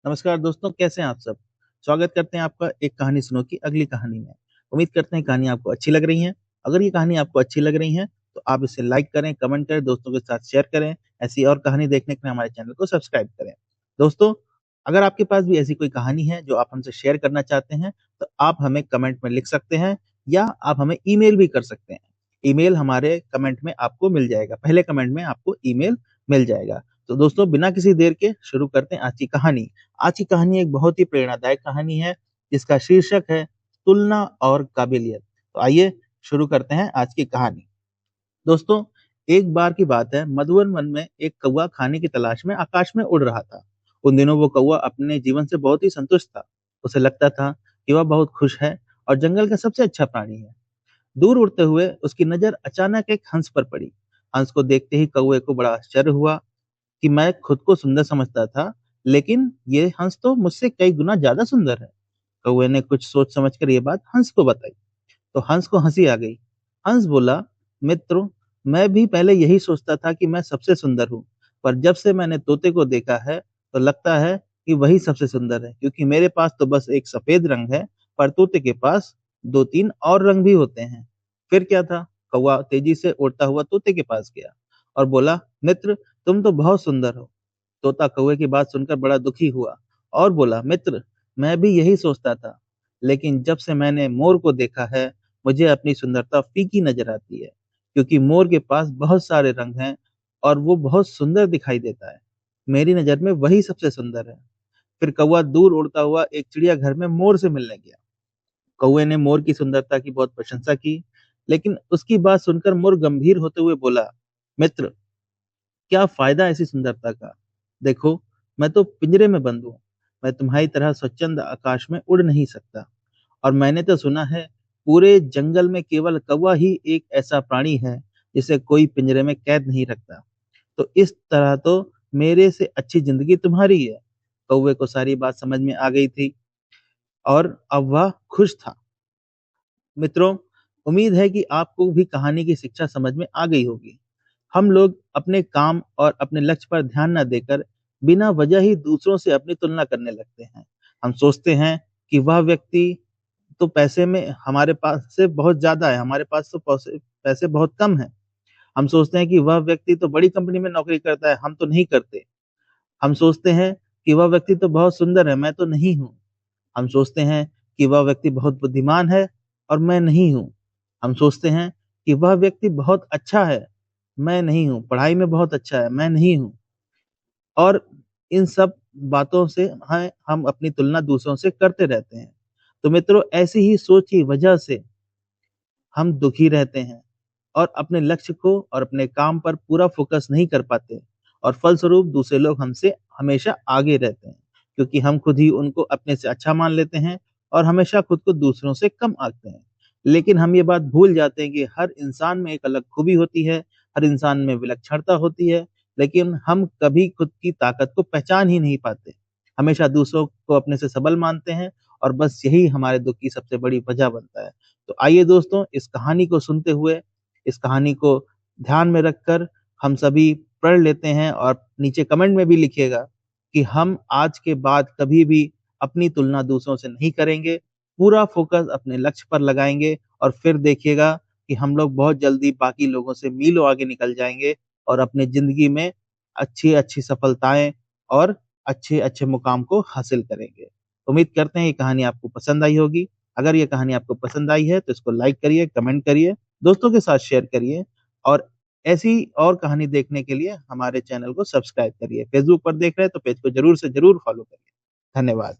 नमस्कार दोस्तों, कैसे हैं आप सब? स्वागत करते हैं आपका एक कहानी सुनो की अगली कहानी में। उम्मीद करते हैं कहानी आपको अच्छी लग रही है। अगर ये कहानी आपको अच्छी लग रही है, तो आप इसे लाइक करें, कमेंट करें, दोस्तों के साथ शेयर करें। ऐसी और कहानी देखने के लिए हमारे चैनल को सब्सक्राइब करें। दोस्तों, अगर आपके पास भी ऐसी कोई कहानी है जो आप हमसे शेयर करना चाहते हैं, तो आप हमें कमेंट में लिख सकते हैं या आप हमें ईमेल भी कर सकते हैं। ईमेल हमारे कमेंट में आपको मिल जाएगा, पहले कमेंट में आपको ईमेल मिल जाएगा। तो दोस्तों, बिना किसी देर के शुरू करते हैं आज की कहानी। आज की कहानी एक बहुत ही प्रेरणादायक कहानी है, जिसका शीर्षक है तुलना और काबिलियत। तो आइए शुरू करते हैं आज की कहानी। दोस्तों, एक बार की बात है, मधुवन वन में एक कौवा खाने की तलाश में आकाश में उड़ रहा था। उन दिनों वो कौवा अपने जीवन से बहुत ही संतुष्ट था। उसे लगता था कि वह बहुत खुश है और जंगल का सबसे अच्छा प्राणी है। दूर उड़ते हुए उसकी नजर अचानक एक हंस पर पड़ी। हंस को देखते ही कौवे को बड़ा आश्चर्य हुआ कि मैं खुद को सुंदर समझता था, लेकिन ये हंस तो मुझसे कई गुना ज्यादा सुंदर है। कौवे ने कुछ सोच समझकर ये बात हंस को बताई, तो हंस को हंसी आ गई। हंस बोला, मित्र, मैं भी पहले यही सोचता था कि मैं सबसे सुंदर हूँ, पर जब से मैंने तोते को देखा है, तो लगता है कि वही सबसे सुंदर है, क्योंकि मेरे पास तो बस एक सफेद रंग है, पर तोते के पास दो तीन और रंग भी होते हैं। फिर क्या था? कौवा तेजी से उड़ता हुआ तोते के पास गया और बोला, मित्र, तुम तो बहुत सुंदर हो। तोता कौवे की बात सुनकर बड़ा दुखी हुआ और बोला, मित्र, मैं भी यही सोचता था, लेकिन जब से मैंने मोर को देखा है, मुझे अपनी सुंदरता फीकी नजर आती है, क्योंकि मोर के पास बहुत सारे रंग हैं और वो बहुत सुंदर दिखाई देता है। मेरी नजर में वही सबसे सुंदर है। फिर कौवा दूर उड़ता हुआ एक चिड़ियाघर में मोर से मिलने गया। कौवे ने मोर की सुंदरता की बहुत प्रशंसा की, लेकिन उसकी बात सुनकर मोर गंभीर होते हुए बोला, मित्र, क्या फायदा ऐसी सुंदरता का? देखो, मैं तो पिंजरे में बंद हूँ। मैं तुम्हारी तरह स्वच्छंद आकाश में उड़ नहीं सकता। और मैंने तो सुना है, पूरे जंगल में केवल कौवा ही एक ऐसा प्राणी है जिसे कोई पिंजरे में कैद नहीं रखता। तो इस तरह तो मेरे से अच्छी जिंदगी तुम्हारी है। कौवे को सारी बात समझ में आ गई थी और अब वह खुश था। मित्रों, उम्मीद है कि आपको भी कहानी की शिक्षा समझ में आ गई होगी। हम लोग अपने काम और अपने लक्ष्य पर ध्यान न देकर बिना वजह ही दूसरों से अपनी तुलना करने लगते हैं। हम सोचते हैं कि वह व्यक्ति तो पैसे में हमारे पास से बहुत ज़्यादा है, हमारे पास तो पैसे पैसे बहुत कम हैं। हम सोचते हैं कि वह व्यक्ति तो बड़ी कंपनी में नौकरी करता है, हम तो नहीं करते। हम सोचते हैं कि वह व्यक्ति तो बहुत सुंदर है, मैं तो नहीं हूँ। हम सोचते हैं कि वह व्यक्ति बहुत बुद्धिमान है और मैं नहीं हूँ। हम सोचते हैं कि वह व्यक्ति बहुत अच्छा है, मैं नहीं हूँ। पढ़ाई में बहुत अच्छा है, मैं नहीं हूँ। और इन सब बातों से हम अपनी तुलना दूसरों से करते रहते हैं। तो मित्रों, ऐसी ही सोच की वजह से हम दुखी रहते हैं और अपने लक्ष्य को और अपने काम पर पूरा फोकस नहीं कर पाते, और फलस्वरूप दूसरे लोग हमसे हमेशा आगे रहते हैं, क्योंकि हम खुद ही उनको अपने से अच्छा मान लेते हैं और हमेशा खुद को दूसरों से कम आंकते हैं। लेकिन हम ये बात भूल जाते हैं कि हर इंसान में एक अलग खूबी होती है, हर इंसान में विलक्षणता होती है, लेकिन हम कभी खुद की ताकत को पहचान ही नहीं पाते। हमेशा दूसरों को अपने से सबल मानते हैं और बस यही हमारे दुःख की सबसे बड़ी वजह बनता है। तो आइए दोस्तों, इस कहानी को सुनते हुए, इस कहानी को ध्यान में रखकर हम सभी पढ़ लेते हैं, और नीचे कमेंट में भी लिखिएगा कि हम आज के बाद कभी भी अपनी तुलना दूसरों से नहीं करेंगे। पूरा फ़ोकस अपने लक्ष्य पर लगाएँगे और फिर देखिएगा कि हम लोग बहुत जल्दी बाकी लोगों से मीलों आगे निकल जाएँगे और अपनी ज़िंदगी में अच्छी-अच्छी सफलताएँ और अच्छे-अच्छे मुकाम को हासिल करेंगे। उम्मीद करते हैं ये कहानी आपको पसंद आई होगी। अगर ये कहानी आपको पसंद आई है, तो इसको लाइक करिए, कमेंट करिए, दोस्तों के साथ शेयर करिए, और ऐसी और कहानी देखने के लिए हमारे चैनल को सब्सक्राइब करिए। फ़ेसबुक पर देख रहे हैं तो पेज को ज़रूर से ज़रूर फ़ॉलो करिए। धन्यवाद।